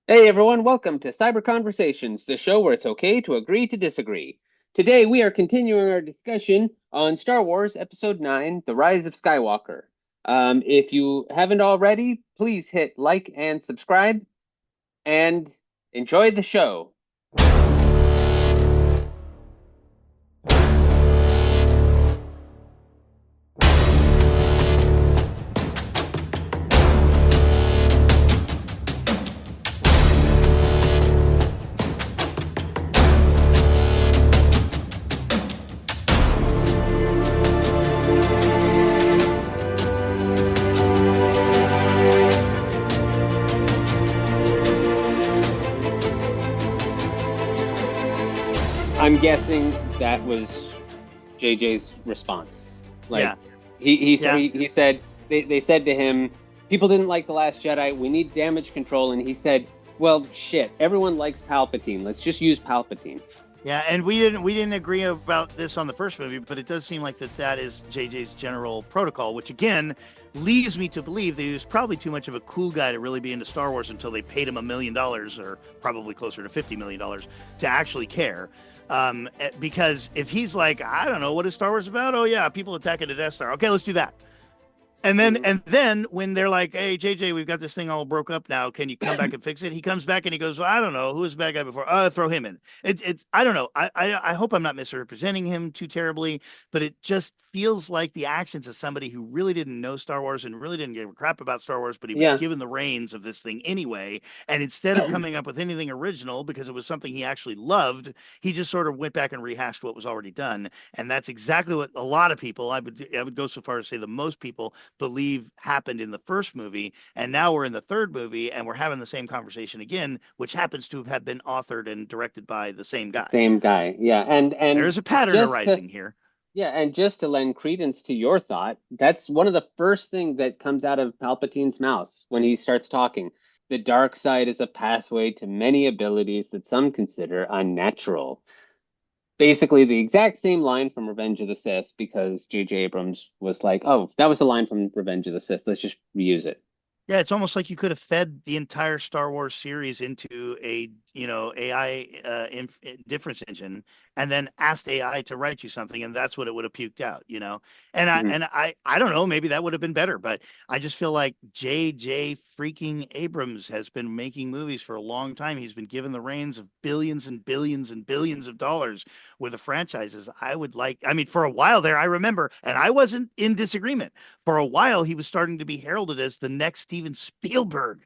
Hey everyone, welcome to Cyber-Conversations, the show where it's okay to agree to disagree. Today we are continuing our discussion on Star Wars Episode 9, The Rise of Skywalker. If you haven't already, please hit like and subscribe and enjoy the show. I'm guessing that was JJ's response. Like Yeah, yeah, he said they said to him, people didn't like The Last Jedi. We need damage control, and he said, "Well, shit, everyone likes Palpatine. Let's just use Palpatine." yeah. And we didn't agree about this on the first movie, but it does seem like that is JJ's general protocol, which again leads me to believe that he was probably too much of a cool guy to really be into Star Wars until they paid him $1 million, or probably closer to $50 million, to actually care. Because if he's like, I don't know, what is Star Wars about? Oh yeah, people attacking the Death Star. Okay, let's do that. And then Mhm. and then when they're like, "Hey JJ, we've got this thing all broke up now. Can you come back and fix it?" He comes back and he goes, well, "I don't know, who was the bad guy before? Throw him in." It's I don't know. I hope I'm not misrepresenting him too terribly, but it just feels like the actions of somebody who really didn't know Star Wars and really didn't give a crap about Star Wars, but he was Yeah. given the reins of this thing anyway. And instead of coming up with anything original because it was something he actually loved, he just sort of went back and rehashed what was already done. And that's exactly what a lot of people, I would go so far as to say the most people believe happened in the first movie. And now we're in the third movie and we're having the same conversation again, which happens to have been authored and directed by the same guy. Same guy. Yeah. And There's a pattern just to arising here. yeah, and just to lend credence to your thought, that's one of the first things that comes out of Palpatine's mouth when he starts talking. The dark side is a pathway to many abilities that some consider unnatural. Basically, the exact same line from Revenge of the Sith, because J.J. Abrams was like, "Oh, that was a line from Revenge of the Sith. Let's just reuse it." Yeah, it's almost like you could have fed the entire Star Wars series into a, AI difference engine, and then asked AI to write you something, and that's what it would have puked out. And I Mhm. and I don't know, maybe that would have been better, but I just feel like J.J. freaking Abrams has been making movies for a long time. He's been given the reins of billions and billions and billions of dollars with the franchises. I mean, for a while there, I remember, and I wasn't in disagreement for a while, he was starting to be heralded as the next Steven Spielberg.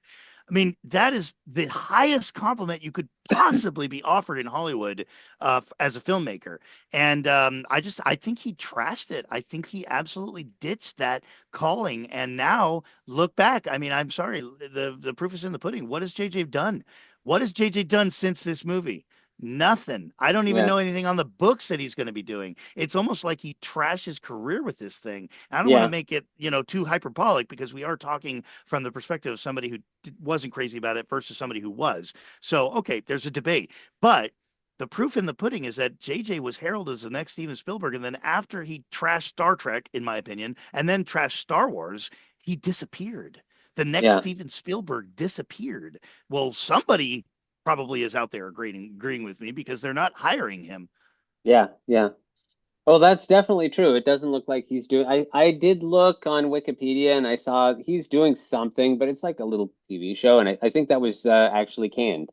I mean, that is the highest compliment you could possibly be offered in Hollywood as a filmmaker. And I think he trashed it. I think he absolutely ditched that calling. And now look back. I mean, I'm sorry, the proof is in the pudding. What has JJ done? What has JJ done since this movie? Nothing. I don't even Yeah, know anything on the books that he's going to be doing. It's almost like he trashed his career with this thing. I don't want to yeah, make it, too hyperbolic because we are talking from the perspective of somebody who wasn't crazy about it versus somebody who was. So, okay, there's a debate. But the proof in the pudding is that JJ was heralded as the next Steven Spielberg. And then after he trashed Star Trek, in my opinion, and then trashed Star Wars, he disappeared. The next yeah, Steven Spielberg disappeared. Well, somebody probably is out there agreeing with me because they're not hiring him. yeah. Well, that's definitely true. It doesn't look like he's doing. I did look on Wikipedia and I saw he's doing something, but it's like a little TV show, and I think that was actually canned.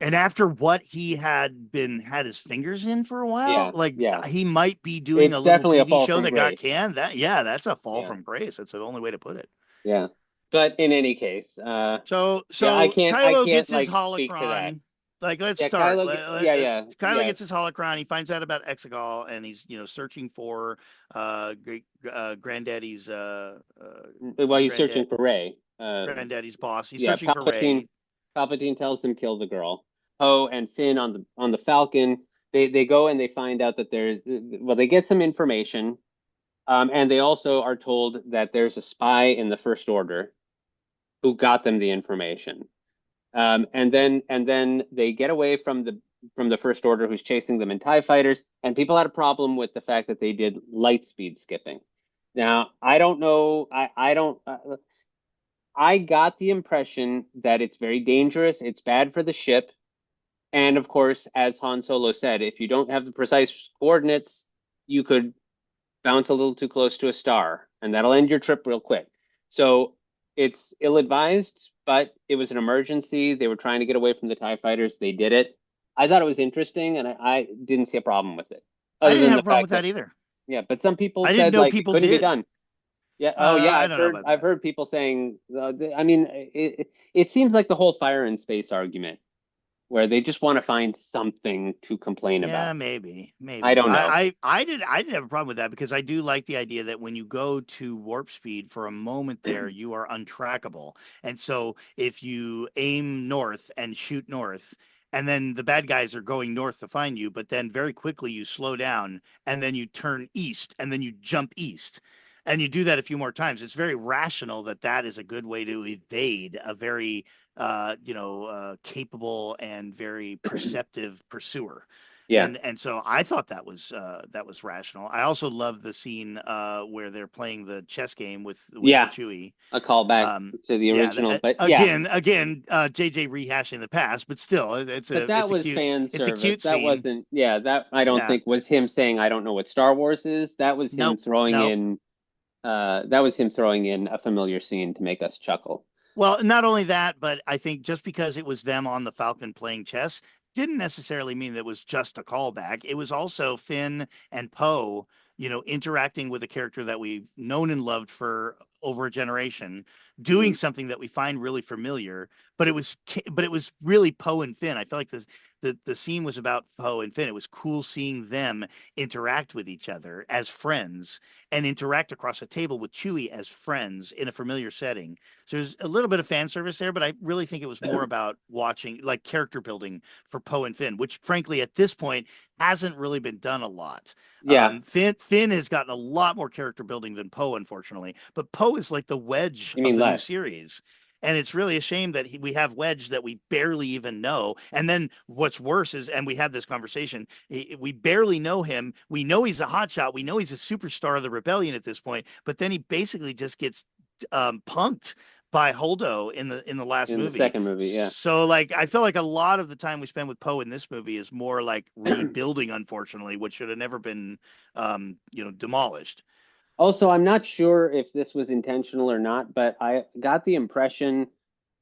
And after what he had his fingers in for a while, Yeah, like yeah. he might be doing a It's little definitely a TV fall show from that got grace. canned. That's a fall Yeah, from grace. That's the only way to put it. yeah. But in any case, So yeah, so I Kylo can't gets his like speak to that. holocron. Like let's Yeah, start. Yeah, Let's yeah, Kylo yeah. gets his holocron. He finds out about Exegol, and he's searching for great granddaddy's Well, he's granddad searching for Rey. granddaddy's boss. He's Yeah, searching for Ray. Palpatine tells him kill the girl. Poe and Finn on the Falcon. They go and they find out that there's well, they get some information. And they also are told that there's a spy in the First Order who got them the information. And then they get away from the First Order who's chasing them in TIE fighters, and people had a problem with the fact that they did light speed skipping. Now, I don't know. I got the impression that it's very dangerous. It's bad for the ship. And of course, as Han Solo said, if you don't have the precise coordinates, you could bounce a little too close to a star, and that'll end your trip real quick. So it's ill-advised, but it was an emergency. They were trying to get away from the TIE fighters. They did it. I thought it was interesting, and I didn't see a problem with it, I other didn't than have the a problem fact with that, that either. yeah, but some people I didn't said know like it people couldn't be did. done. Yeah. Oh, yeah. I don't know about I've that. heard people saying. I mean, it seems like the whole fire in space argument, where they just want to find something to complain Yeah, about. maybe, I maybe. don't know. I didn't have a problem with that because I do like the idea that when you go to warp speed for a moment there, you are untrackable. And so if you aim north and shoot north, and then the bad guys are going north to find you, but then very quickly you slow down and then you turn east and then you jump east. And you do that a few more times. It's very rational that that is a good way to evade a very capable and very perceptive pursuer. Yeah. And so I thought that was rational. I also love the scene where they're playing the chess game with Yeah. Chewie. A callback to the Yeah, original, but yeah, JJ rehashing the past, but still, but that was fan it's a service. cute That scene. wasn't, yeah, that I don't Yeah, think was him saying I don't know what Star Wars is. That was him nope, throwing nope. in that was him throwing in a familiar scene to make us chuckle. Well, not only that, but I think just because it was them on the Falcon playing chess didn't necessarily mean that it was just a callback. It was also Finn and Poe, interacting with a character that we've known and loved for over a generation, doing Mhm. something that we find really familiar. But it was really Poe and Finn. I felt like the scene was about Poe and Finn. It was cool seeing them interact with each other as friends and interact across a table with Chewie as friends in a familiar setting. So there's a little bit of fan service there, but I really think it was more about watching like character building for Poe and Finn, which frankly at this point hasn't really been done a lot. Yeah, Finn has gotten a lot more character building than Poe, unfortunately, but Poe is like the Wedge you of mean the new less. series. And it's really a shame that we have Wedge that we barely even know. And then what's worse is, and we had this conversation, we barely know him. We know he's a hotshot. We know he's a superstar of the rebellion at this point. But then he basically just gets punked by Holdo in the last In the movie. second movie, yeah. So like I feel like a lot of the time we spend with Poe in this movie is more like rebuilding, unfortunately, which should have never been demolished. Also, I'm not sure if this was intentional or not, but I got the impression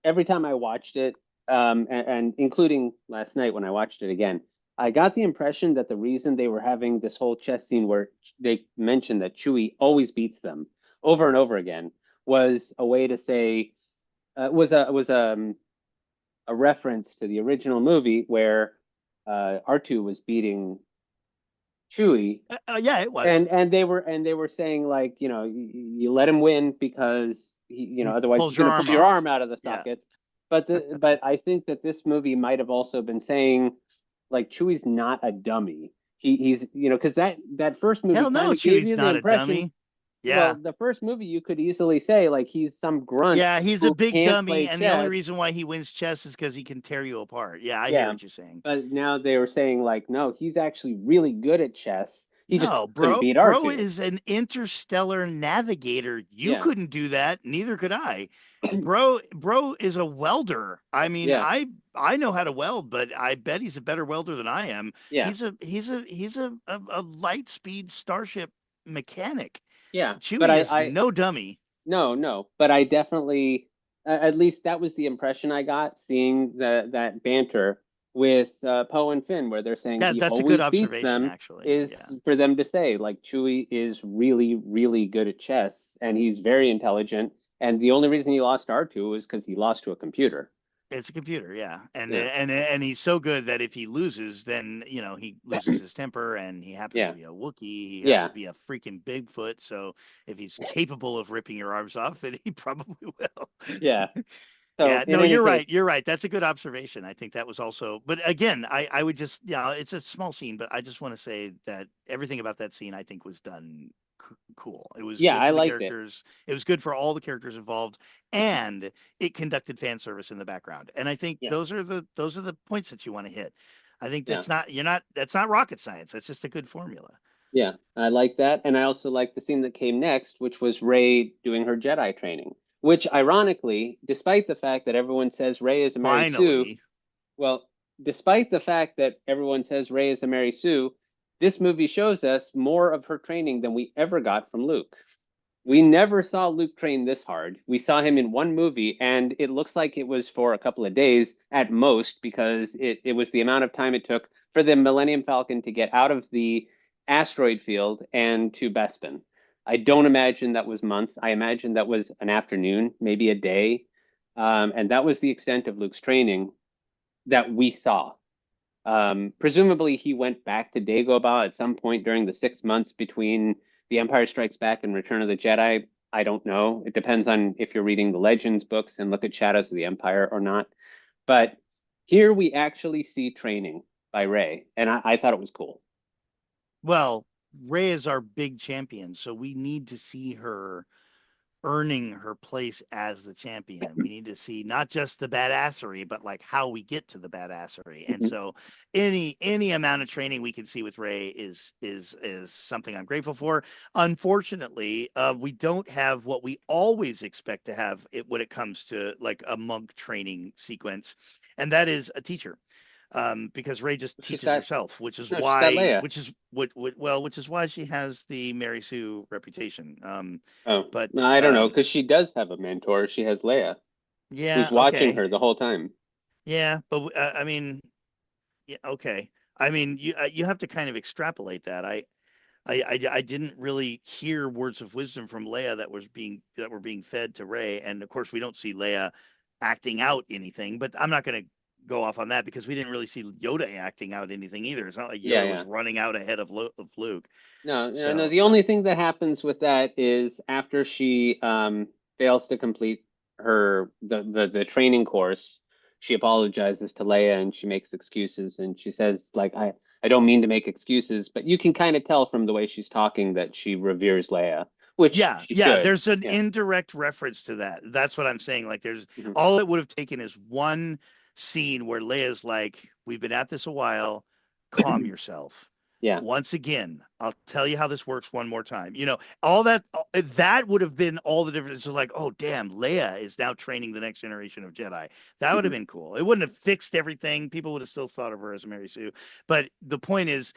every time I watched it, and including last night when I watched it again, I got the impression that the reason they were having this whole chess scene where they mentioned that Chewie always beats them over and over again was a way to say was a reference to the original movie where R2 was beating Chewie, Yeah, it was. and they were saying like you let him win because He otherwise he's pulls your going to pull arm your off. arm out of the Yeah. sockets. But I think that this movie might have also been saying like Chewie's not a dummy. He's because that first movie Hell kind no, of gave Chewie's you the not a impression. dummy. Well, Yeah. the first movie you could easily say like he's some grunt Yeah, he's a who big can't dummy, play and the only chess. reason why he wins chess is because he can tear you apart. Yeah, I hear Yeah, what you're saying. but now they were saying like no, he's actually really good at chess. He just No, couldn't beat bro R2. is an interstellar navigator. You Yeah. couldn't do that, neither could I. Bro is a welder. I mean, Yeah. I know how to weld, but I bet he's a better welder than I am. Yeah. He's a light speed starship mechanic. Yeah. But Chewie is no dummy. no, no. But I definitely, at least that was the impression I got seeing that banter with Poe and Finn, where they're saying Yeah, he that's a good always beats observation, them, actually. is Yeah. for them to say, like, Chewie is really, really good at chess and he's very intelligent. And the only reason he lost R2 is because he lost to a computer. It's a computer, yeah, Yeah. and he's so good that if he loses, then he loses his temper, and he happens to Yeah. be a Wookiee. He happens Yeah. to be a freaking Bigfoot. So if he's capable of ripping your arms off, then he probably will. Yeah. So Yeah, in no, any you're case, right. You're right. That's a good observation. I think that was also, but again, I would just, it's a small scene, but I just want to say that everything about that scene I think was done cool. It was yeah, good I for the liked it. characters. It was good for all the characters involved, and it conducted fan service in the background. And I think Yeah. those are the points that you want to hit. I think Yeah. that's not rocket science. That's just a good formula. Yeah, I like that. And I also like the scene that came next, which was Rey doing her Jedi training. Which, ironically, despite the fact that everyone says Rey is a Mary Sue, Finally. well, despite the fact that everyone says Rey is a Mary Sue, this movie shows us more of her training than we ever got from Luke. We never saw Luke train this hard. We saw him in one movie, and it looks like it was for a couple of days at most, because it was the amount of time it took for the Millennium Falcon to get out of the asteroid field and to Bespin. I don't imagine that was months. I imagine that was an afternoon, maybe a day. And that was the extent of Luke's training that we saw. Presumably, he went back to Dagobah at some point during the 6 months between The Empire Strikes Back and Return of the Jedi. I don't know. It depends on if you're reading the Legends books and look at Shadows of the Empire or not. But here we actually see training by Rey, and I thought it was cool. Well, Rey is our big champion, so we need to see her earning her place as the champion. We need to see not just the badassery, but like how we get to the badassery. And Mhm. so any amount of training we can see with Rey is something I'm grateful for. Unfortunately, we don't have what we always expect to have it when it comes to like a monk training sequence, and that is a teacher. Because Rey just She's teaches got herself, which is no, she's got why, Leia. which is which is why she has the Mary Sue reputation. Oh, no, But I don't know, because she does have a mentor. She has Leia, who's yeah, watching okay, her the whole time. yeah, but I mean, yeah, okay. I mean, you have to kind of extrapolate that. I didn't really hear words of wisdom from Leia that were being fed to Rey, and of course we don't see Leia acting out anything. But I'm not going to go off on that because we didn't really see Yoda acting out anything either. It's not like Yeah, Yoda was yeah. running out ahead of of Luke. No, no, no. So The only thing that happens with that is after she fails to complete the training course, she apologizes to Leia and she makes excuses and she says like I don't mean to make excuses, but you can kind of tell from the way she's talking that she reveres Leia, which yeah, she yeah, should. there's an Yeah. indirect reference to that. That's what I'm saying. Like there's Mhm. all it would have taken is one scene where Leia's like, "We've been at this a while. Calm yourself." Yeah. Once again, I'll tell you how this works one more time. You know, all that that would have been all the difference. So like, oh damn, Leia is now training the next generation of Jedi. That would have Mhm. been cool. It wouldn't have fixed everything. People would have still thought of her as Mary Sue. But the point is,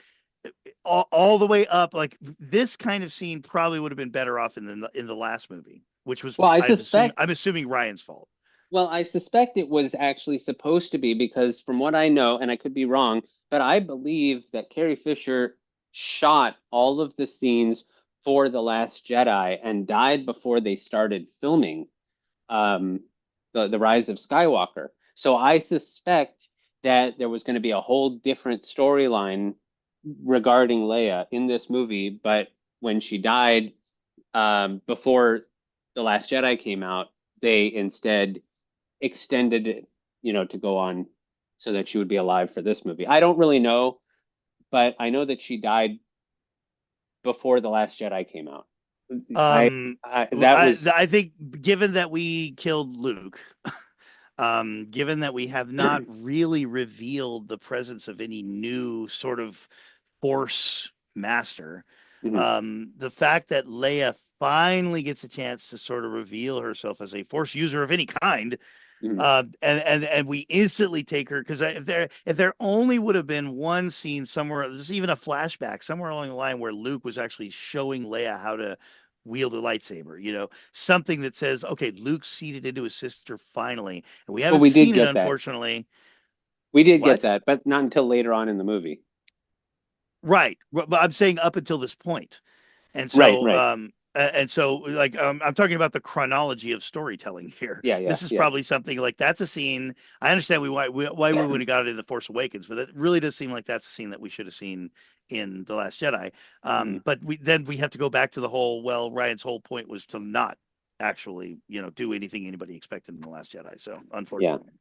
all the way up, like this kind of scene probably would have been better off in the last movie, which was Well, I suspect I'm assuming Ryan's fault. Well, I suspect it was actually supposed to be because, from what I know, and I could be wrong, but I believe that Carrie Fisher shot all of the scenes for The Last Jedi and died before they started filming um, the Rise of Skywalker. So I suspect that there was going to be a whole different storyline regarding Leia in this movie, but when she died before The Last Jedi came out, they instead extended it, to go on so that she would be alive for this movie. I don't really know, but I know that she died before The Last Jedi came out. I, Um, I that was I think given that we killed Luke, given that we have not really revealed the presence of any new sort of Force master, mhm, the fact that Leia finally gets a chance to sort of reveal herself as a Force user of any kind, mhm. and we instantly take her because if there only would have been one scene somewhere, there's even a flashback somewhere along the line where Luke was actually showing Leia how to wield a lightsaber, you know, something that says, okay, Luke's seeded into his sister finally, and we Well, haven't we did seen it get that. unfortunately. We did get What? that, but not until later on in the movie. Right, but I'm saying up until this point. And Right, so, right. like, I'm talking about the chronology of storytelling here. Yeah, yeah, This is yeah. probably something like that's a scene. I understand why we would have got it in the Force Awakens, but it really does seem like that's a scene that we should have seen in the Last Jedi. Mhm. But we have to go back to the whole. Well, Ryan's whole point was to not actually, you know, do anything anybody expected in the Last Jedi. So Yeah, unfortunately.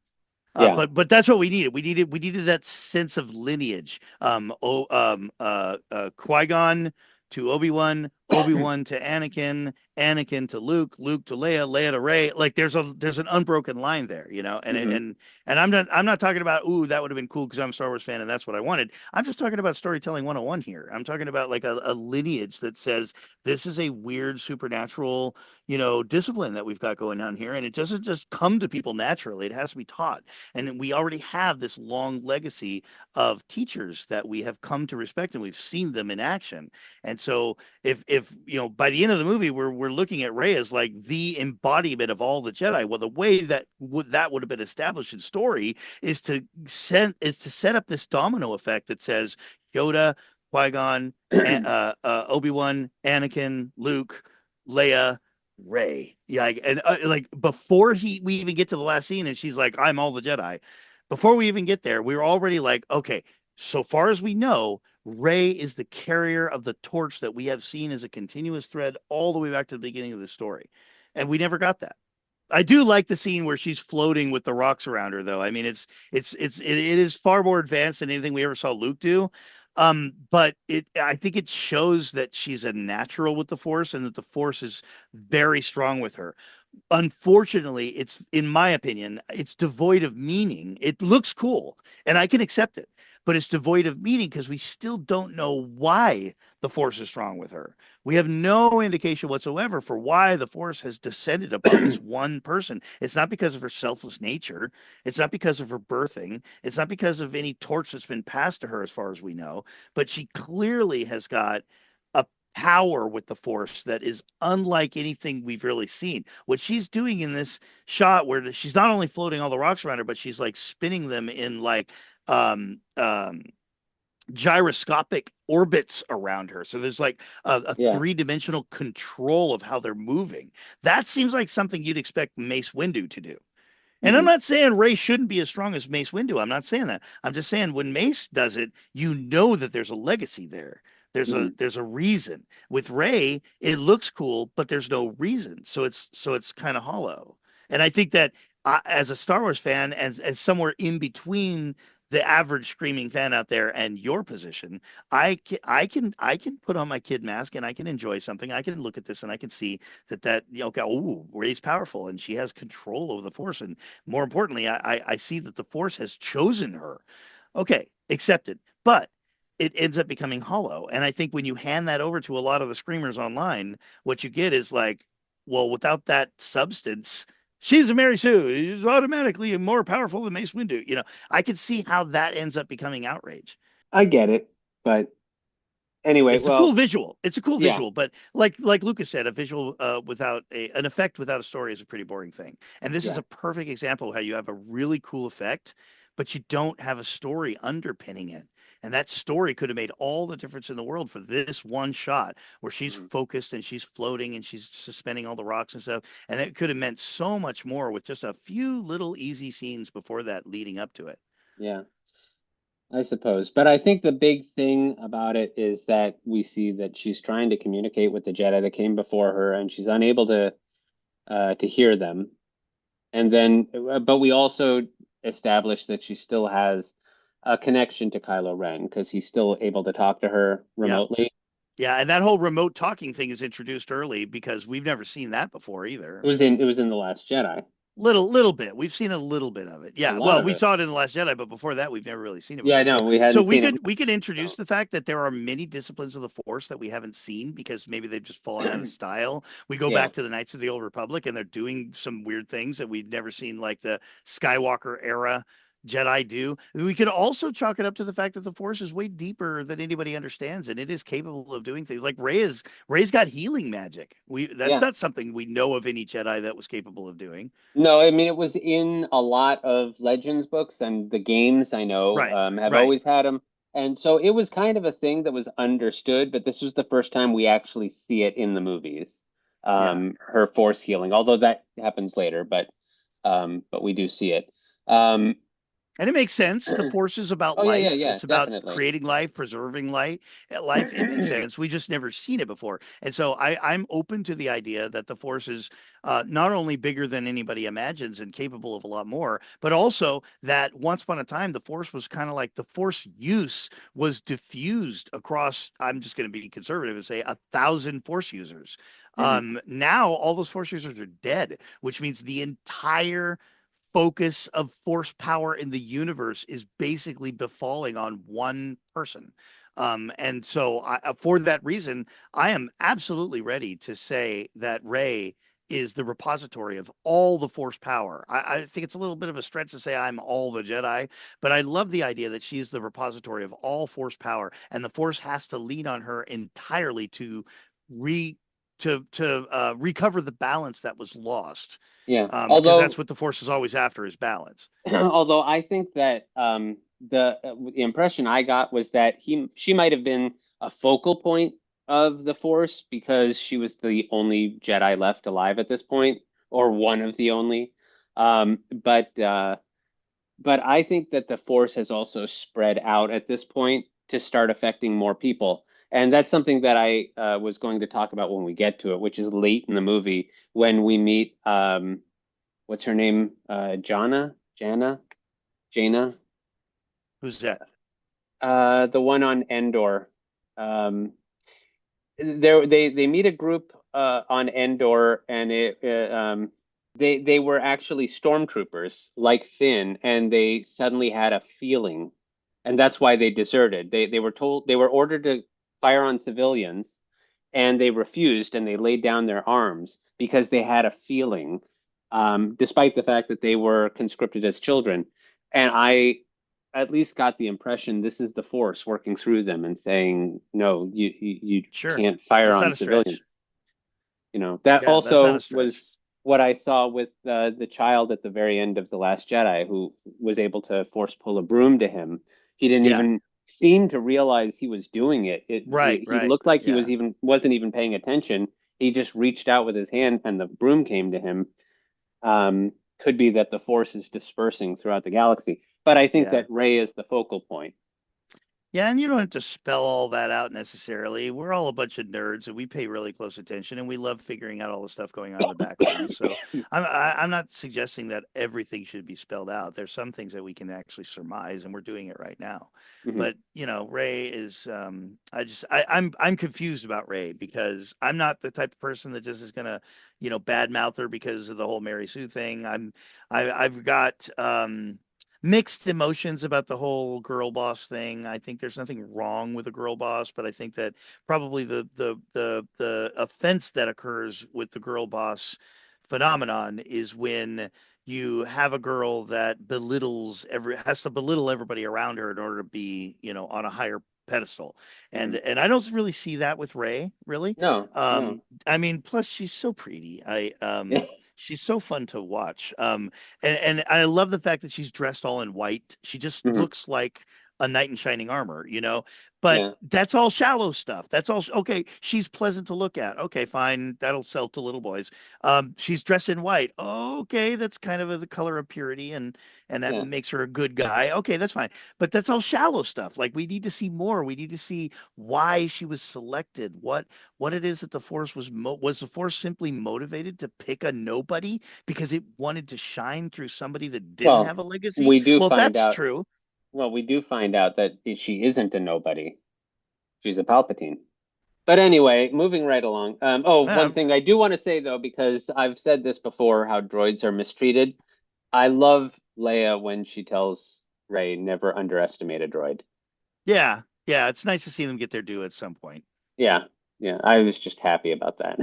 yeah. But that's what we needed. We needed that sense of lineage. Qui-Gon to Obi-Wan, Obi-Wan to Anakin, Anakin to Luke, Luke to Leia, Leia to Rey. Like there's an unbroken line there, you know. Hmm. And I'm not talking about, ooh, that would have been cool because I'm a Star Wars fan and that's what I wanted. I'm just talking about storytelling 101 here. I'm talking about like a lineage that says this is a weird supernatural, you know, discipline that we've got going on here, and it doesn't just come to people naturally. It has to be taught. And we already have this long legacy of teachers that we have come to respect, and we've seen them in action. And so if you know, by the end of the movie we're looking at Rey as like the embodiment of all the Jedi, well, the way that would have been established in story is to set up this domino effect that says Yoda, Qui-Gon, Obi-Wan, Anakin, Luke, Leia, Rey. Yeah, and like before we even get to the last scene and she's like, I'm all the Jedi. Before we even get there, we were already like, okay, so far as we know, Rey is the carrier of the torch that we have seen as a continuous thread all the way back to the beginning of the story. And we never got that. I do like the scene where she's floating with the rocks around her, though. I mean, it is far more advanced than anything we ever saw Luke do. But I think it shows that she's a natural with the Force and that the Force is very strong with her. Unfortunately, it's, in my opinion, it's devoid of meaning. It looks cool and I can accept it, but it's devoid of meaning because we still don't know why the Force is strong with her. We have no indication whatsoever for why the Force has descended upon this one person. It's not because of her selfless nature. It's not because of her birthing. It's not because of any torch that's been passed to her, as far as we know. But she clearly has got a power with the Force that is unlike anything we've really seen. What she's doing in this shot, where she's not only floating all the rocks around her, but she's like spinning them in like um, um, gyroscopic orbits around her. So there's like a Yeah. three-dimensional control of how they're moving. That seems like something you'd expect Mace Windu to do. And I'm Hmm. not saying Rey shouldn't be as strong as Mace Windu. I'm not saying that. I'm just saying when Mace does it, you know that there's a legacy there. Hmm. There's a reason. With Rey, it looks cool, but there's no reason. So it's kind of hollow. And I think that as a Star Wars fan, as somewhere in between the average screaming fan out there and your position, I can put on my kid mask and I can enjoy something. I can look at this and I can see that you know, okay, oh, Rey's powerful and she has control over the Force, and more importantly, I see that the Force has chosen her. Okay, accepted. But it ends up becoming hollow. And I think when you hand that over to a lot of the screamers online, what you get is like, well, without that substance, she's a Mary Sue. She's automatically more powerful than Mace Windu. You know, I can see how that ends up becoming outrage. I get it, but anyway, It's a cool well, visual. It's a cool yeah, visual, but like Lucas said, a visual without an effect without a story is a pretty boring thing. And this is yeah. a perfect example of how you have a really cool effect, but you don't have a story underpinning it. And that story could have made all the difference in the world for this one shot where she's Mhm. focused and she's floating and she's suspending all the rocks and stuff. And it could have meant so much more with just a few little easy scenes before that leading up to it. Yeah, I suppose. But I think the big thing about it is that we see that she's trying to communicate with the Jedi that came before her, and she's unable to hear them. And then, but we also establish that she still has a connection to Kylo Ren because he's still able to talk to her Yep. remotely. Yeah, and that whole remote talking thing is introduced early because we've never seen that before either. It was in The Last Jedi, Little bit. We've seen a little bit of it. a Yeah. lot Well, of we it. saw it in The Last Jedi, but before that we've never really seen it Yeah, I before. know So we hadn't seen it. we could introduce So, the fact that there are many disciplines of the Force that we haven't seen because maybe they've just fallen out of style. We go yeah. back to the Knights of the Old Republic and they're doing some weird things that we've never seen, like the Skywalker era Jedi do. We could also chalk it up to the fact that the Force is way deeper than anybody understands, and it is capable of doing things like Rey's got healing magic. We That's Yeah. not something we know of any Jedi that was capable of doing. No, I mean it was in a lot of Legends books and the games I know Right, have right. always had them. And so it was kind of a thing that was understood, but this was the first time we actually see it in the movies. Yeah. Her force healing, although that happens later, but we do see it. Um, And it makes sense. The Force is about Oh yeah, yeah, life. yeah, It's about definitely. creating life, preserving life. Life. It makes sense. We just never seen it before, and so I'm open to the idea that the Force is not only bigger than anybody imagines and capable of a lot more, but also that once upon a time the Force was kind of like the Force use was diffused across. I'm just going to be conservative and say 1,000 Force users. Hmm. Now all those Force users are dead, which means the entire focus of force power in the universe is basically befalling on one person. And so, for that reason, I am absolutely ready to say that Rey is the repository of all the force power. I think it's a little bit of a stretch to say I'm all the Jedi, but I love the idea that she's the repository of all force power, and the force has to lean on her entirely to re recover the balance that was lost, Yeah. because that's Although what the force is always after is balance. although I think that the impression I got was that she might have been a focal point of the Force because she was the only Jedi left alive at this point, or one of the only. But I think that the Force has also spread out at this point to start affecting more people. And that's something that I was going to talk about when we get to it, which is late in the movie when we meet what's her name? Jaina, Who's that? the one on Endor. Um, they meet a group on Endor, and they were actually stormtroopers like Finn, and they suddenly had a feeling, and that's why they deserted. They were ordered to fire on civilians, and they refused, and they laid down their arms because they had a feeling, despite the fact that they were conscripted as children. And I at least got the impression this is the Force working through them and saying, no, you Sure. can't fire That's on not a civilians. stretch. That Yeah, that's not a also stretch. was what I saw with the child at the very end of The Last Jedi, who was able to force pull a broom to him. He didn't Yeah. even seem to realize he was doing it. Right, He right. looked like he Yeah. wasn't even paying attention. He just reached out with his hand, and the broom came to him. Could be that the Force is dispersing throughout the galaxy, but I think Yeah. that Rey is the focal point. Yeah, and you don't have to spell all that out necessarily. We're all a bunch of nerds and we pay really close attention and we love figuring out all the stuff going on in the background. So I'm not suggesting that everything should be spelled out. There's some things that we can actually surmise and we're doing it right now. Mhm. But Ray is I'm confused about Ray because I'm not the type of person that just is gonna, badmouth her because of the whole Mary Sue thing. I've got mixed emotions about the whole girl boss thing. I think there's nothing wrong with a girl boss, but I think that probably the offense that occurs with the girl boss phenomenon is when you have a girl that has to belittle everybody around her in order to be, on a higher pedestal. And Mhm. and I don't really see that with Ray, really. No, no. I mean, plus she's so pretty. She's so fun to watch. And I love the fact that she's dressed all in white. She just Mhm. looks like a knight in shining armor, But Yeah. that's all shallow stuff. That's all okay. She's pleasant to look at. Okay, fine. That'll sell to little boys. She's dressed in white. Okay, that's kind of the color of purity, and that Yeah. makes her a good guy. Okay, that's fine. But that's all shallow stuff. Like we need to see more. We need to see why she was selected. What it is that the force was the force simply motivated to pick a nobody because it wanted to shine through somebody that didn't Well, have a legacy. we do Well, if find that's out. true. Well, we do find out that she isn't a nobody. She's a Palpatine. But anyway, moving right along. One Um, thing I do want to say though, because I've said this before, how droids are mistreated. I love Leia when she tells Rey never underestimate a droid. yeah, yeah, it's nice to see them get their due at some point. Yeah, yeah, I was just happy about that.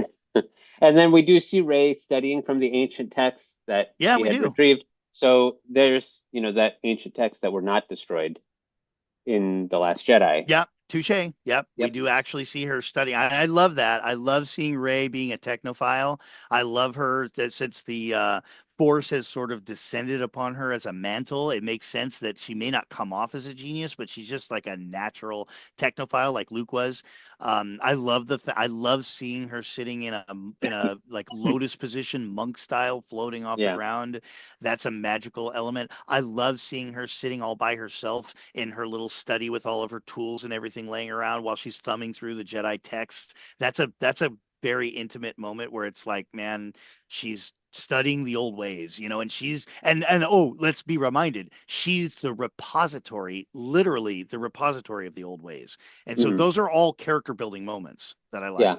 And then we do see Rey studying from the ancient texts that Yeah, she we had do. retrieved. So there's, that ancient text that were not destroyed in The Last Jedi. Yeah, touche. Yep, we Yep. do actually see her studying. I love that. I love seeing Ray being a technophile. I love her that since the Force has sort of descended upon her as a mantle. It makes sense that she may not come off as a genius, but she's just like a natural technophile, like Luke was. I love I love seeing her sitting in a like lotus position, monk style, floating off the Yeah. ground. That's a magical element. I love seeing her sitting all by herself in her little study with all of her tools and everything laying around while she's thumbing through the Jedi texts. That's a very intimate moment where it's like, man, she's studying the old ways, and she's and oh, let's be reminded, she's the repository, literally the repository of the old ways. And so Mhm. those are all character building moments that I Yeah.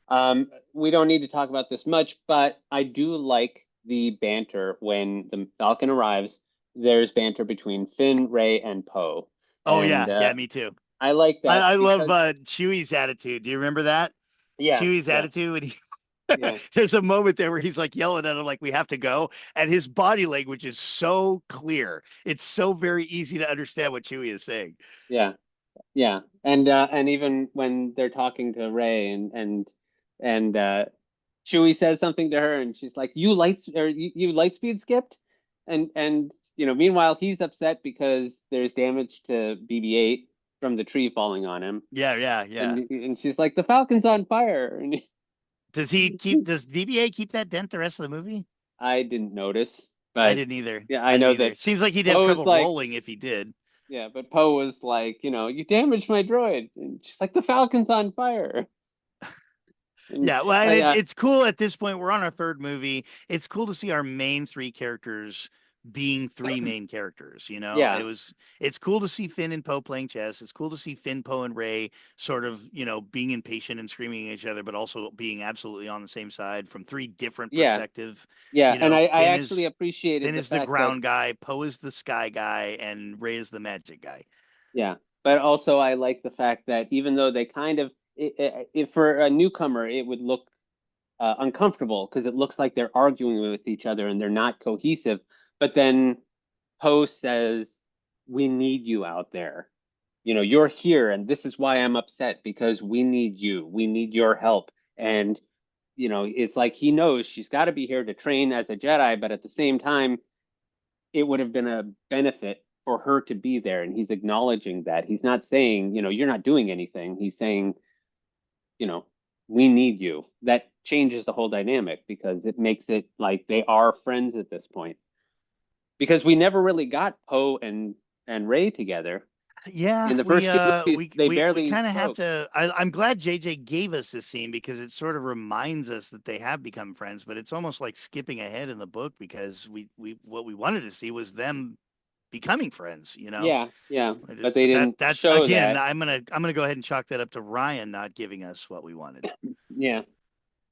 like. We don't need to talk about this much, but I do like the banter when the Falcon arrives. There's banter between Finn, Rey, and Poe, Oh and yeah, yeah, me too. I like that I love because Chewie's attitude. Do you remember that? yeah, Chewie's yeah, attitude when he yeah, there's a moment there where he's like yelling at him like we have to go, and his body language is so clear. It's so very easy to understand what Chewie is saying. yeah, yeah, and even when they're talking to Rey and Chewie says something to her, and she's like, you light speed skipped," and meanwhile he's upset because there's damage to BB-8 from the tree falling on him, Yeah, yeah, yeah. and she's like, "The Falcon's on fire," and Does BB-8 keep that dent the rest of the movie? I didn't notice, I but didn't either. yeah, I I didn't know either. that Seems like he'd have Poe was trouble like, rolling if he did. yeah, but Poe was like, "You damaged my droid," and she's like, "The Falcon's on fire," and Yeah, well, and I it's cool at this point. We're on our third movie. It's cool to see our main three characters being three main characters. yeah, It's cool to see Finn and Poe playing chess. It's cool to see Finn, Poe, and Rey sort of, being impatient and screaming at each other, but also being absolutely on the same side from three different yeah, perspectives. yeah, and I Finn actually is appreciated Finn the is the fact that ground guy, Poe is the sky guy, and Rey is the magic guy. yeah, but also I like the fact that even though they kind of if for a newcomer it would look uncomfortable because it looks like they're arguing with each other and they're not cohesive, but then Poe says, "We need you out there. You're here, and this is why I'm upset because we need you. We need your help." And, it's like he knows she's got to be here to train as a Jedi, but at the same time, it would have been a benefit for her to be there. And he's acknowledging that. He's not saying, you're not doing anything. He's saying, you know, we need you. That changes the whole dynamic because it makes it like they are friends at this point. Because we never really got Poe and Ray together. Yeah, In the we first two uh movies, we they we we barely kind of have spoke. to I'm glad JJ gave us this scene because it sort of reminds us that they have become friends, but it's almost like skipping ahead in the book because we what we wanted to see was them becoming friends. Yeah, yeah, But but they didn't that's show again, that. I'm gonna go ahead and chalk that up to Ryan not giving us what we wanted. Yeah.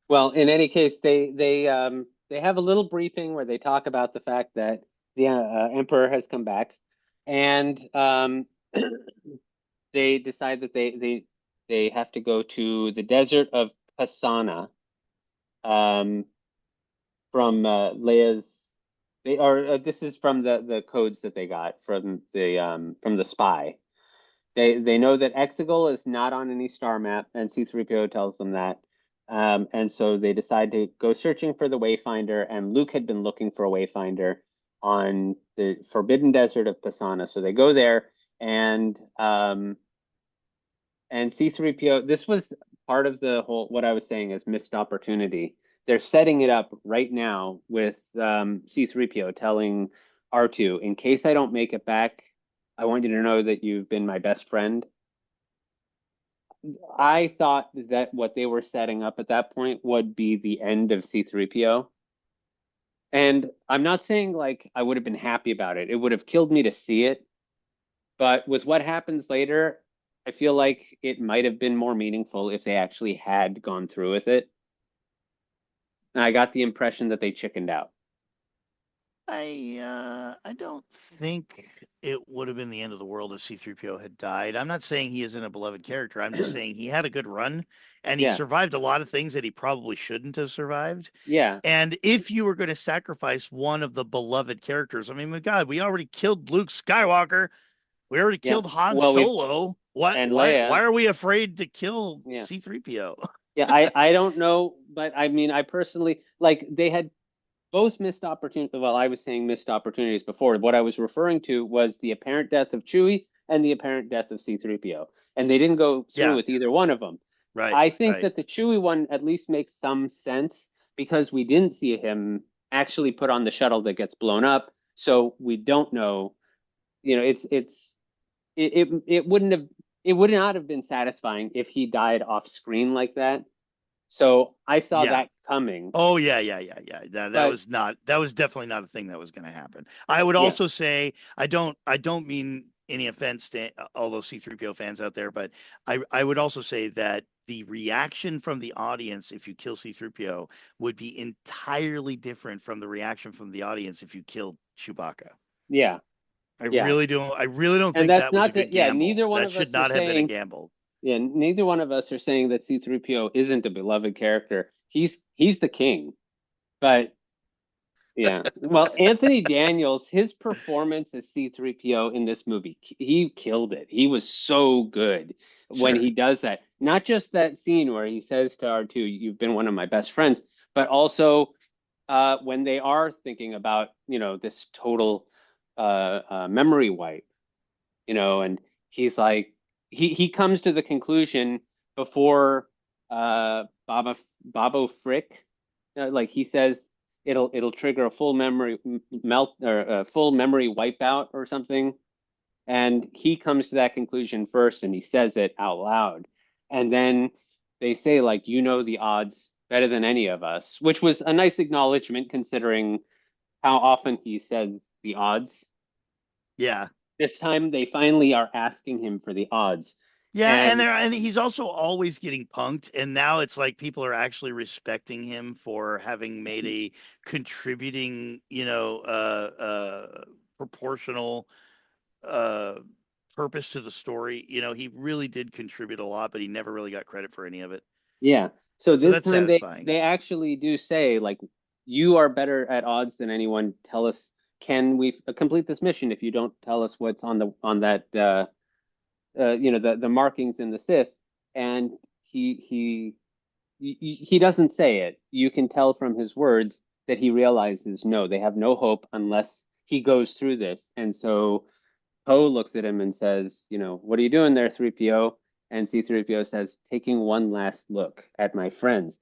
Well, in any case, they have a little briefing where they talk about the fact that the emperor has come back, and they decide that they have to go to the desert of Pasana, um, from Leia's. They are this is from the codes that they got from the spy. They know that Exegol is not on any star map, and C-3PO tells them that. And so they decide to go searching for the Wayfinder, and Luke had been looking for a Wayfinder on the Forbidden Desert of Pasana. So they go there, and C-3PO. This was part of the whole what I was saying is missed opportunity. They're setting it up right now with C-3PO telling R2, in case I don't make it back, I want you to know that you've been my best friend. I thought that what they were setting up at that point would be the end of C-3PO. And I'm not saying like I would have been happy about it. It would have killed me to see it. But with what happens later, I feel like it might have been more meaningful if they actually had gone through with it. And I got the impression that they chickened out. I don't think it would have been the end of the world if C-3PO had died. I'm not saying he isn't a beloved character. I'm just saying he had a good run and he Yeah, survived a lot of things that he probably shouldn't have survived. yeah, And if you were going to sacrifice one of the beloved characters, I mean, my God, we already killed Luke Skywalker. We already yeah. killed Han Well, we Solo. What and why Leia. are we afraid to kill Yeah, C-3PO? yeah. I don't know, but I mean, I personally like they had both missed opportunities. Well, I was saying missed opportunities before. What I was referring to was the apparent death of Chewie and the apparent death of C-3PO, and they didn't go through Yeah, with either one of them. right, I think right. that the Chewie one at least makes some sense because we didn't see him actually put on the shuttle that gets blown up, so we don't know. It wouldn't have it would not have been satisfying if he died off screen like that. So I saw Yeah. that coming, Oh yeah, yeah, yeah, yeah. but That was definitely not a thing that was going to happen. I would yeah, also say I don't mean any offense to all those C3PO fans out there, but I would also say that the reaction from the audience if you kill C3PO would be entirely different from the reaction from the audience if you killed Chewbacca. yeah, yeah. I really don't And think that's that was a not good that, yeah, gamble. neither one That of should us are not have been a saying, gamble. yeah, neither one of us are saying that C-3PO isn't a beloved character. He's the king. But yeah. Well, Anthony Daniels, his performance as C-3PO in this movie, he killed it. He was so good when Sure. he does that. Not just that scene where he says to R2, "You've been one of my best friends," but also when they are thinking about, this total memory wipe, and he's like, he comes to the conclusion before Babo Frick, like he says, it'll trigger a full memory melt or a full memory wipeout or something, and he comes to that conclusion first, and he says it out loud, and then they say like, the odds better than any of us, which was a nice acknowledgement considering how often he says the odds. Yeah. This time they finally are asking him for the odds. Yeah, And and he's also always getting punked, and now it's like people are actually respecting him for having made a contributing, proportional uh purpose to the story. He really did contribute a lot, but he never really got credit for any of it. yeah, so So this that's time they satisfying. they actually do say like, you are better at odds than anyone. Tell us, can we complete this mission if you don't tell us what's on that the markings in the Sith? And he doesn't say it. You can tell from his words that he realizes no, they have no hope unless he goes through this. And so Poe looks at him and says, "What are you doing there, 3PO?" And C-3PO says, "Taking one last look at my friends."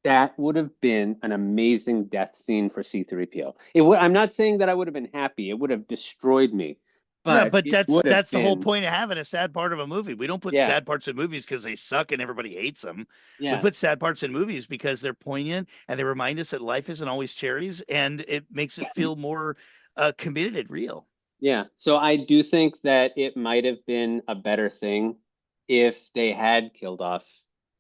That would have been an amazing death scene for C-3PO. I'm not saying that I would have been happy. It would have destroyed me, Yeah, but but it would have that's the whole been, point of having a sad part of a movie. We don't put yeah, sad parts in movies because they suck and everybody hates them. We yeah, put sad parts in movies because they're poignant and they remind us that life isn't always cherries, and it makes it feel more committed and real. yeah. So I do think that it might have been a better thing if they had killed off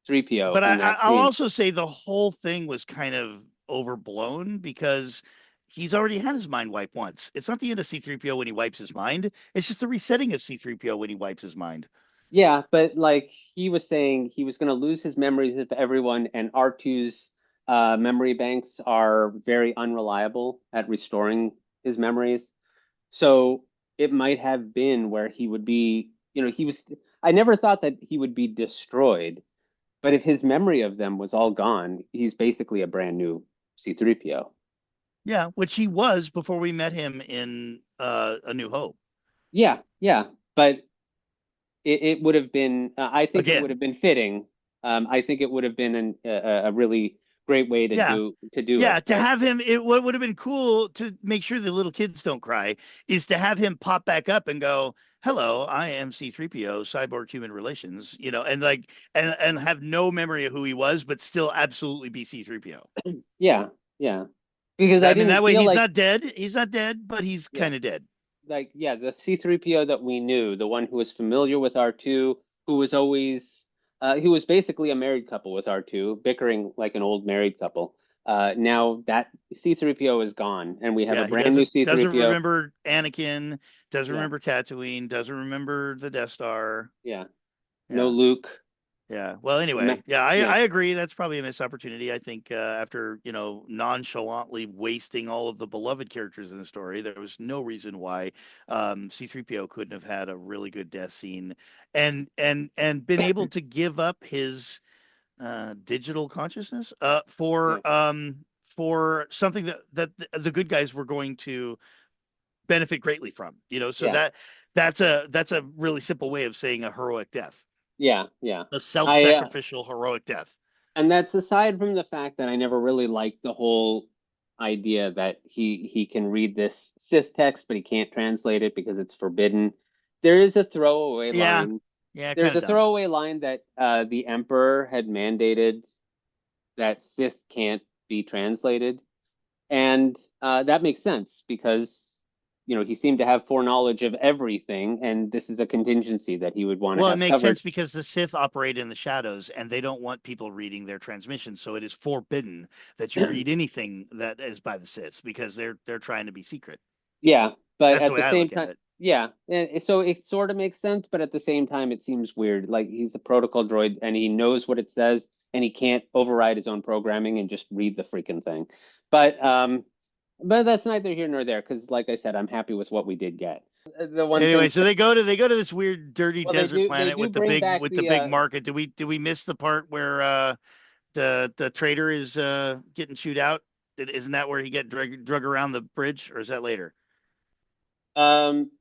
3PO But in that I'll scene. also say the whole thing was kind of overblown because he's already had his mind wiped once. It's not the end of C3PO when he wipes his mind. It's just the resetting of C3PO when he wipes his mind. Yeah, but like he was saying, he was going to lose his memories of everyone, and R2's memory banks are very unreliable at restoring his memories. So it might have been where he would be, he was, I never thought that he would be destroyed, but if his memory of them was all gone, he's basically a brand new C-3PO. Yeah, which he was before we met him in A New Hope. Yeah, yeah, but it would have been, I think it would have Again, been fitting. I think it would have been a really great way to yeah, do yeah, it. to But have him, what would have been cool to make sure the little kids don't cry is to have him pop back up and go, "Hello, I am C3PO, cyborg human relations," and like, and have no memory of who he was, but still absolutely be C3PO. yeah, yeah, because I I mean, didn't that way feel he's like, not dead. He's not dead, but he's yeah, kind of dead. the C-3PO that we knew, the one who was familiar with R2, who was always, who was basically a married couple with R2, bickering like an old married couple. Now that C-3PO is gone, and we have a Yeah, he brand new doesn't C-3PO. remember Anakin, doesn't Yeah, remember Tatooine, doesn't remember the Death Star. yeah, no Yeah. Luke. Yeah. Well, Ma- anyway, yeah, Yeah, I agree. That's probably a missed opportunity. I think after, nonchalantly wasting all of the beloved characters in the story, there was no reason why C3PO couldn't have had a really good death scene and been able to give up his digital consciousness yeah, for something that the good guys were going to benefit greatly from. So Yeah. that's a really simple way of saying a heroic death, Yeah. Yeah. a I self-sacrificial heroic death. And that's aside from the fact that I never really liked the whole idea that he can read this Sith text, but he can't translate it because it's forbidden. There is a throwaway Yeah, line. yeah, kind There's of a dumb. throwaway line that the Emperor had mandated that Sith can't be translated, and that makes sense because he seemed to have foreknowledge of everything, and this is a contingency that he would want to Well, it have makes covered. sense because the Sith operate in the shadows and they don't want people reading their transmissions. So it is forbidden that you read anything that is by the Siths because they're trying to be secret. Yeah, but That's the at way the I same look at time, it. yeah, and so it sort of makes sense, but at the same time, it seems weird. Like he's a protocol droid and he knows what it says, and he can't override his own programming and just read the freaking thing. But but that's neither here nor there because, like I said, I'm happy with what we did get. The one Anyway, thing, so they go to this weird dirty well, they desert do they planet do with the bring big back with the big market. Do we miss the part where the trader is getting chewed out? Isn't that where he get drug around the bridge, or is that later? um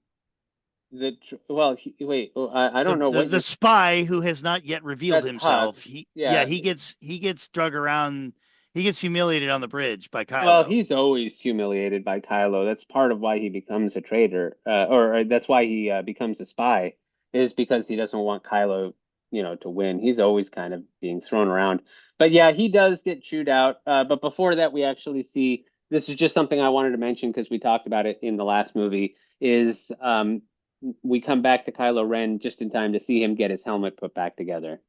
well, wait, I the don't know the what the you spy who has not yet revealed that's himself. Hux. Yeah. He gets drug around. He gets humiliated on the bridge by Well, Kylo. he's always humiliated by Kylo. That's part of why he becomes a traitor, or that's why he becomes a spy, is because he doesn't want Kylo, to win. He's always kind of being thrown around. But yeah, he does get chewed out. But before that, we actually see this is just something I wanted to mention because we talked about it in the last movie. Is we come back to Kylo Ren just in time to see him get his helmet put back together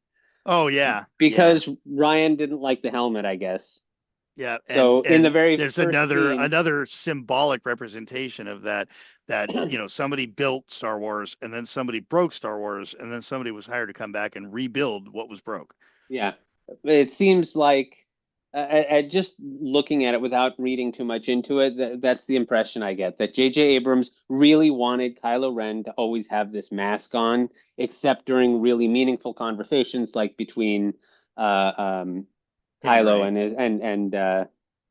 Oh yeah, yeah, because Ryan didn't like the helmet, I guess. yeah, and So in the and very there's first another scene. another symbolic representation of that somebody built Star Wars and then somebody broke Star Wars and then somebody was hired to come back and rebuild what was broke. Yeah, it seems like just looking at it without reading too much into it, that's the impression I get that J.J. Abrams really wanted Kylo Ren to always have this mask on, except during really meaningful conversations like between uh, um, Him and Kylo Ray, and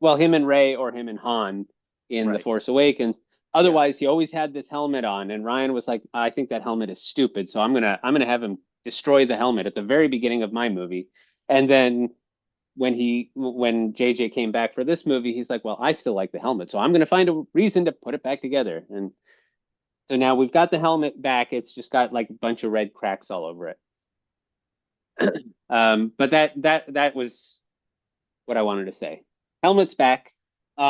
well, him and Rey or him and Han in The right? Force Awakens. Yeah. Otherwise, he always had this helmet on, and Ryan was like, "I think that helmet is stupid, so I'm gonna have him destroy the helmet at the very beginning of my movie." And then when JJ came back for this movie, he's like, "Well, I still like the helmet, so I'm gonna find a reason to put it back together." And so now we've got the helmet back. It's just got like a bunch of red cracks all over it. But that was what I wanted to say. Helmet's back.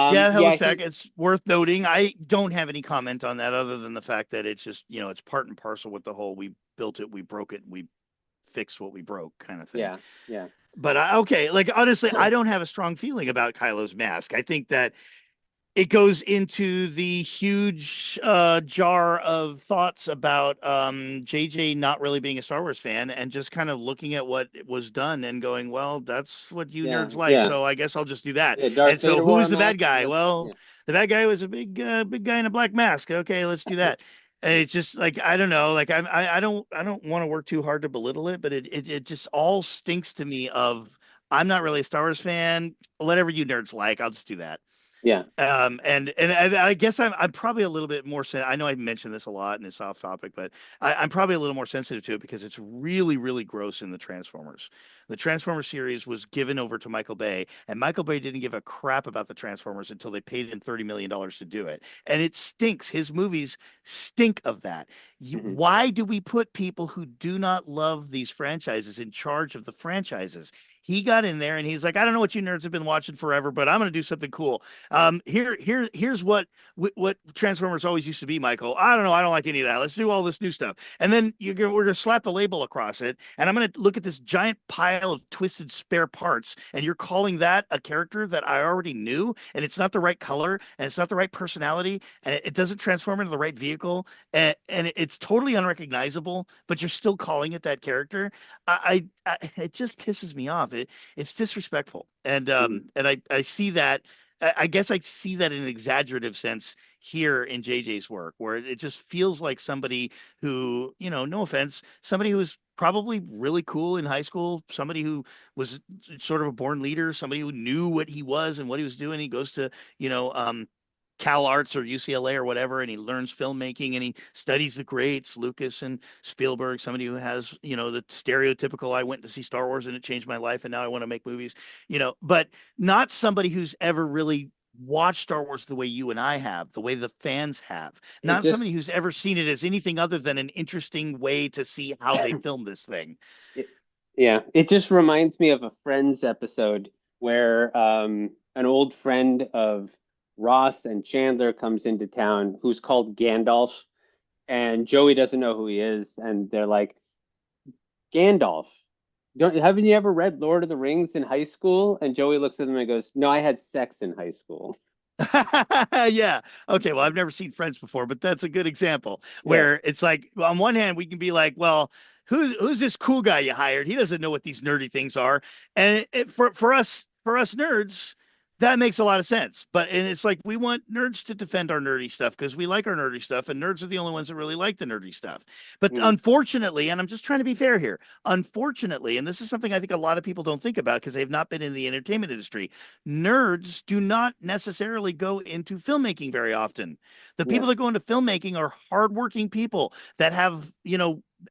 Yeah, Yeah, Helmets Back. he, It's worth noting. I don't have any comment on that other than the fact that it's just, it's part and parcel with the whole we built it, we broke it, we fixed what we broke kind of thing. yeah, yeah. But okay, like honestly, I don't have a strong feeling about Kylo's mask. I think that it goes into the huge jar of thoughts about JJ not really being a Star Wars fan and just kind of looking at what was done and going, well, that's what you Yeah, nerds like, yeah, so I guess I'll just do that. yeah. And Darth so Vader who wore is a the bad mask. guy? Yeah, Well, the bad guy was a big guy in a black mask. Okay, let's do that. And it's just like I don't know, like I don't want to work too hard to belittle it, but it just all stinks to me of I'm not really a Star Wars fan. Whatever you nerds like, I'll just do that. yeah, And I guess I'm probably a little bit more I know I mentioned this a lot and it's off topic, but I'm probably a little more sensitive to it because it's really, really gross in the Transformers. The Transformers series was given over to Michael Bay, and Michael Bay didn't give a crap about the Transformers until they paid him $30 million to do it. And it stinks. His movies stink of that. hmm Why do we put people who do not love these franchises in charge of the franchises? He got in there and he's like, I don't know what you nerds have been watching forever, but I'm going to do something cool. Here's what Transformers always used to be, Michael. I don't know. I don't like any of that. Let's do all this new stuff. And then we're gonna slap the label across it, and I'm gonna look at this giant pile of twisted spare parts, and you're calling that a character that I already knew, and it's not the right color, and it's not the right personality, and it doesn't transform into the right vehicle, and it's totally unrecognizable, but you're still calling it that character. It just pisses me off. It's disrespectful, and hmm I see that I guess I see that in an exaggerative sense here in JJ's work, where it just feels like somebody who, no offense, somebody who was probably really cool in high school, somebody who was sort of a born leader, somebody who knew what he was and what he was doing. He goes to, you know, Cal Arts or UCLA or whatever, and he learns filmmaking and he studies the greats, Lucas and Spielberg, somebody who has, the stereotypical, I went to see Star Wars and it changed my life and now I want to make movies, but not somebody who's ever really watched Star Wars the way you and I have, the way the fans have, It not just somebody who's ever seen it as anything other than an interesting way to see how they film this thing. it, yeah, it just reminds me of a Friends episode where an old friend of Ross and Chandler comes into town who's called Gandalf, and Joey doesn't know who he is, and they're like, Gandalf, don't haven't you ever read Lord of the Rings in high school? And Joey looks at them and goes, No, I had sex in high school. Yeah. Okay. Well, I've never seen Friends before, but that's a good example Yeah. where it's like, well, on one hand, we can be like, well, who's this cool guy you hired? He doesn't know what these nerdy things are. And for us nerds, that makes a lot of sense. And it's like we want nerds to defend our nerdy stuff because we like our nerdy stuff, and nerds are the only ones that really like the nerdy stuff. But Mm, unfortunately, and I'm just trying to be fair here, unfortunately, and this is something I think a lot of people don't think about because they've not been in the entertainment industry, nerds do not necessarily go into filmmaking very often. The yeah. people that go into filmmaking are hardworking people that have,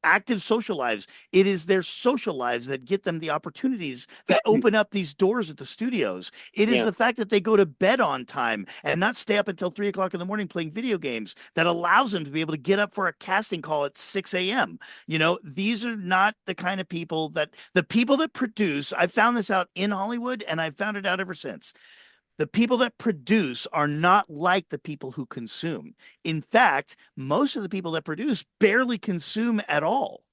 active social lives. It is their social lives that get them the opportunities that open up these doors at the studios. It is Yeah. the fact that they go to bed on time and not stay up until 3 o'clock in the morning playing video games that allows them to be able to get up for a casting call at 6 a.m. These are not the kind of people that the people that produce. I found this out in Hollywood and I've found it out ever since. The people that produce are not like the people who consume. In fact, most of the people that produce barely consume at all.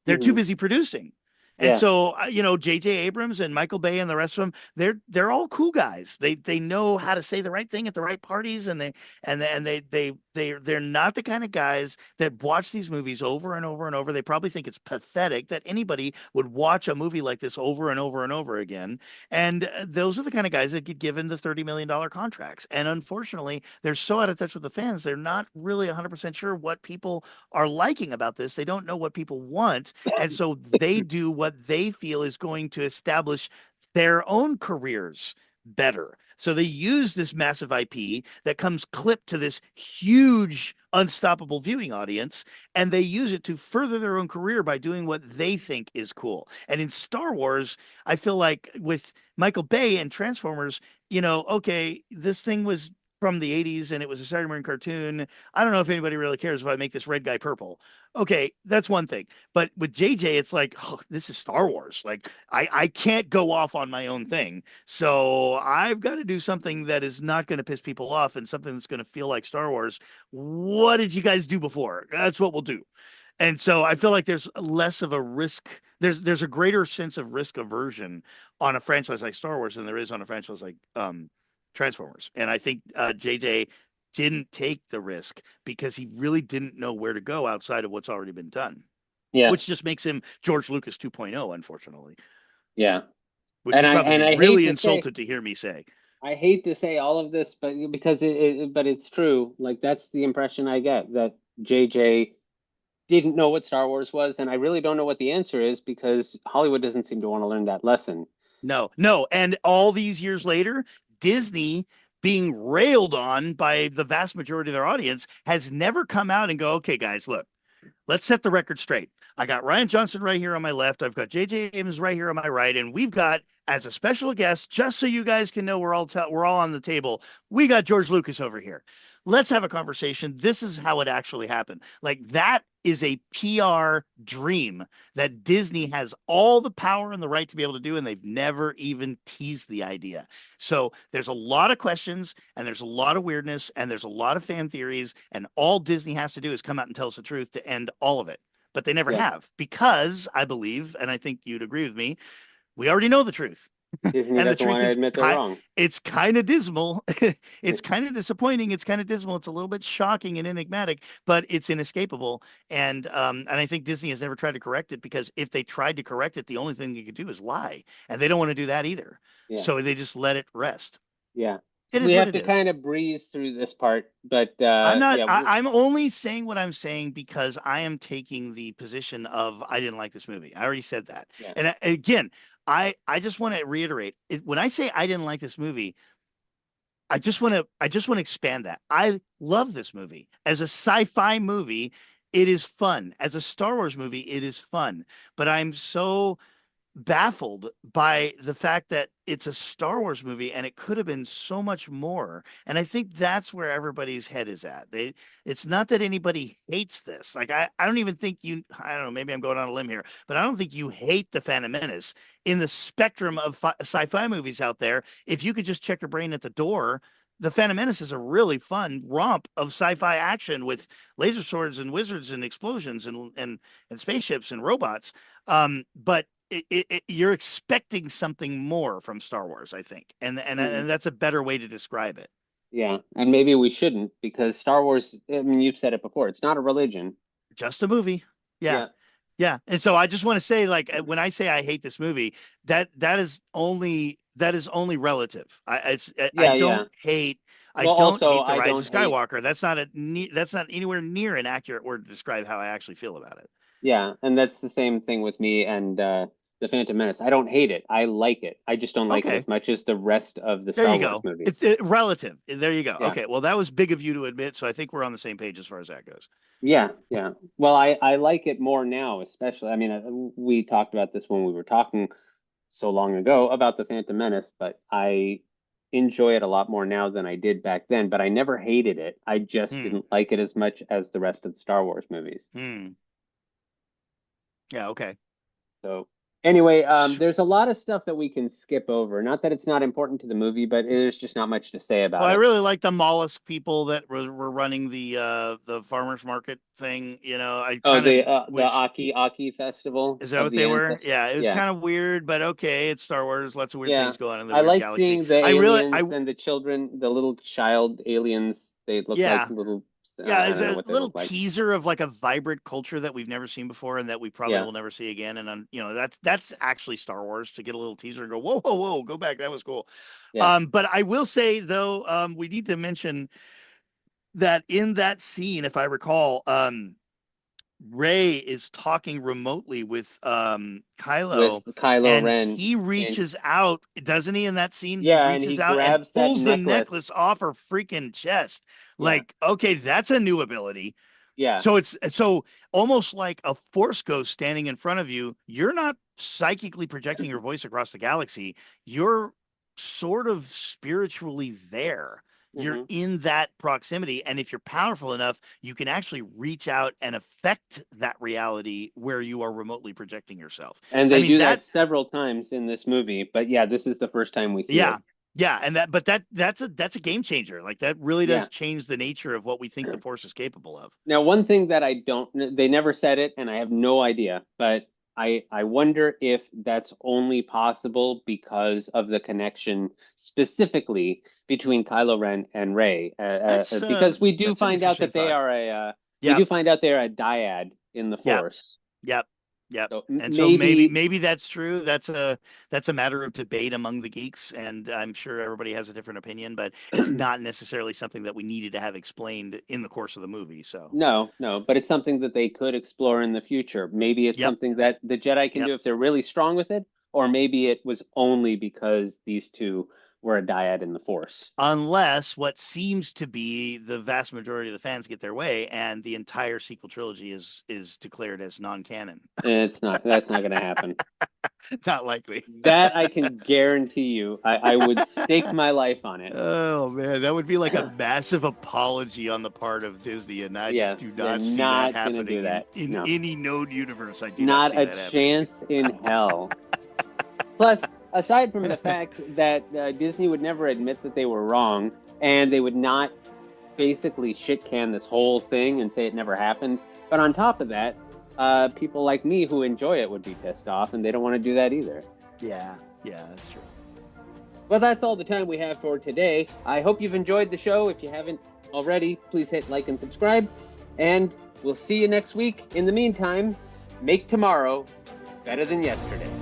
They're too Hmm. busy producing. And Yeah. so, J.J. Abrams and Michael Bay and the rest of them, they're all cool guys. They know how to say the right thing at the right parties, and they're not the kind of guys that watch these movies over and over and over. They probably think it's pathetic that anybody would watch a movie like this over and over and over again. And those are the kind of guys that get given the $30 million contracts. And unfortunately, they're so out of touch with the fans, they're not really 100% sure what people are liking about this. They don't know what people want. And so they do what they feel is going to establish their own careers better. So they use this massive IP that comes clipped to this huge, unstoppable viewing audience, and they use it to further their own career by doing what they think is cool. And in Star Wars, I feel like with Michael Bay and Transformers, okay, this thing was from the 80s and it was a Saturday morning cartoon. I don't know if anybody really cares if I make this red guy purple. Okay, that's one thing. But with JJ, it's like, oh, this is Star Wars. Like, I can't go off on my own thing. So I've got to do something that is not going to piss people off and something that's going to feel like Star Wars. What did you guys do before? That's what we'll do. And so I feel like there's less of a risk. There's a greater sense of risk aversion on a franchise like Star Wars than there is on a franchise like Transformers. And I think JJ didn't take the risk because he really didn't know where to go outside of what's already been done, Yeah. which just makes him George Lucas 2.0, unfortunately, Yeah. which And you'd I probably and be I hate really to say insulted to hear me say. I hate to say all of this, but because but it's true. Like that's the impression I get that JJ didn't know what Star Wars was, and I really don't know what the answer is because Hollywood doesn't seem to want to learn that lesson. No, no. And all these years later, Disney being railed on by the vast majority of their audience has never come out and go, okay, guys, look, let's set the record straight. I got Ryan Johnson right here on my left. I've got J.J. Abrams right here on my right, and we've got as a special guest, just so you guys can know we're all on the table. We got George Lucas over here. Let's have a conversation. This is how it actually happened. Like that is a PR dream that Disney has all the power and the right to be able to do, and they've never even teased the idea. So there's a lot of questions, and there's a lot of weirdness, and there's a lot of fan theories, and all Disney has to do is come out and tell us the truth to end all of it. But they never Yeah, have because I believe, and I think you'd agree with me, we already know the truth. Disney And the doesn't truth want to is admit they're wrong. it's kind of dismal. It's kind of disappointing. It's kind of dismal. It's a little bit shocking and enigmatic, but it's inescapable. And I think Disney has never tried to correct it because if they tried to correct it, the only thing they could do is lie. And they don't want to do that either. Yeah, So they just let it rest. yeah. It is we what have it to is. kind of breeze through this part, but I'm not. yeah, I'm only saying what I'm saying because I am taking the position of I didn't like this movie. I already said that. yeah. And again, I just want to reiterate when I say I didn't like this movie, I just want to expand that. I love this movie. As a sci-fi movie, it is fun. As a Star Wars movie, it is fun. But I'm so baffled by the fact that it's a Star Wars movie and it could have been so much more. And I think that's where everybody's head is at. It's not that anybody hates this. Like I don't even think I don't know, maybe I'm going on a limb here, but I don't think you hate the Phantom Menace. In the spectrum of sci-fi movies out there, if you could just check your brain at the door, the Phantom Menace is a really fun romp of sci-fi action with laser swords and wizards and explosions and spaceships and robots. But you're expecting something more from Star Wars, I think, Mm, and that's a better way to describe it. yeah, and maybe we shouldn't because Star Wars, I mean, you've said it before, it's not a religion. Just a movie, yeah, Yeah. yeah. And so I just want to say, like, when I say I hate this movie, that is only relative. I Yeah, yeah. don't hate. I Well, don't also, hate the I Rise don't of hate. Skywalker. That's not anywhere near an accurate word to describe how I actually feel about it. Yeah, and that's the same thing with me and the Phantom Menace. I don't hate it. I like it. I just don't like it Okay. as much as the rest of the There Star you Wars go. movies. It's relative. There you go. Yeah. Okay. Well, that was big of you to admit, so I think we're on the same page as far as that goes. Yeah, yeah. Well, I like it more now, especially. I mean, we talked about this when we were talking so long ago about the Phantom Menace, but I enjoy it a lot more now than I did back then. But I never hated it. I just Hmm. didn't like it as much as the rest of the Star Wars movies. Hmm. Yeah. Okay. So anyway, there's a lot of stuff that we can skip over. Not that it's not important to the movie, but there's just not much to say Well, about I it. really like the mollusk people that were running the farmers market thing. I Oh, kind of the wish. Aki Festival Is that of what the they were? ancestors. Yeah, it was Yeah. kind of weird, but okay, it's Star Wars. Lots of weird Yeah, things going on in the I weird like galaxy. seeing the I really, I aliens and the children, the little child aliens. They look like yeah, little, yeah. I It's don't know a what they little look like. teaser of like a vibrant culture that we've never seen before and that we probably Yeah, will never see again. And that's actually Star Wars to get a little teaser and go, whoa, whoa, whoa, go back. That was cool. yeah. But I will say though, we need to mention that in that scene, if I recall, Rey is talking remotely with With Kylo, Kylo and Ren, he and reaches out, doesn't he? In that scene, he yeah, and he reaches out and grabs that pulls the necklace. necklace off her freaking chest. Yeah, Like, okay, that's a new ability. yeah. So it's so almost like a force ghost standing in front of you. You're not psychically projecting your voice across the galaxy. You're sort of spiritually there. You're Hmm. in that proximity. And if you're powerful enough, you can actually reach out and affect that reality where you are remotely projecting yourself. And I they mean, do that several times in this movie, but yeah, this is the first time we see yeah. it. Yeah, and that's a game changer. Like that really Yeah. does change the nature of what we think the force is capable of. Now, one thing that I don't, they never said it, and I have no idea, but I wonder if that's only possible because of the connection specifically between Kylo Ren and Rey, because we do That's an find out interesting that they thought. are we Yep, do find out they're a dyad in the yep, Force. yep, yep. So And so maybe maybe, maybe that's true. That's a matter of debate among the geeks, and I'm sure everybody has a different opinion, but it's not necessarily something that we needed to have explained in the course of the movie. So, no, no, but it's something that they could explore in the future. Maybe it's yep, something that the Jedi can yep. do if they're really strong with it, or maybe it was only because these two were a dyad in the Force. Unless what seems to be the vast majority of the fans get their way, and the entire sequel trilogy is declared as non-canon. It's not, that's not going to happen. Not likely. That I can guarantee you. I would stake my life on it. Oh man, that would be like a massive apology on the part of Disney, and I just Yeah, do they're not see that not going to do happening in that. in No, any known universe. I do not not see a that happening. chance in hell. Plus, aside from the fact that Disney would never admit that they were wrong, and they would not basically shit can this whole thing and say it never happened. But on top of that, people like me who enjoy it would be pissed off, and they don't want to do that either. Yeah, yeah, that's true. Well, that's all the time we have for today. I hope you've enjoyed the show. If you haven't already, please hit like and subscribe. And we'll see you next week. In the meantime, make tomorrow better than yesterday.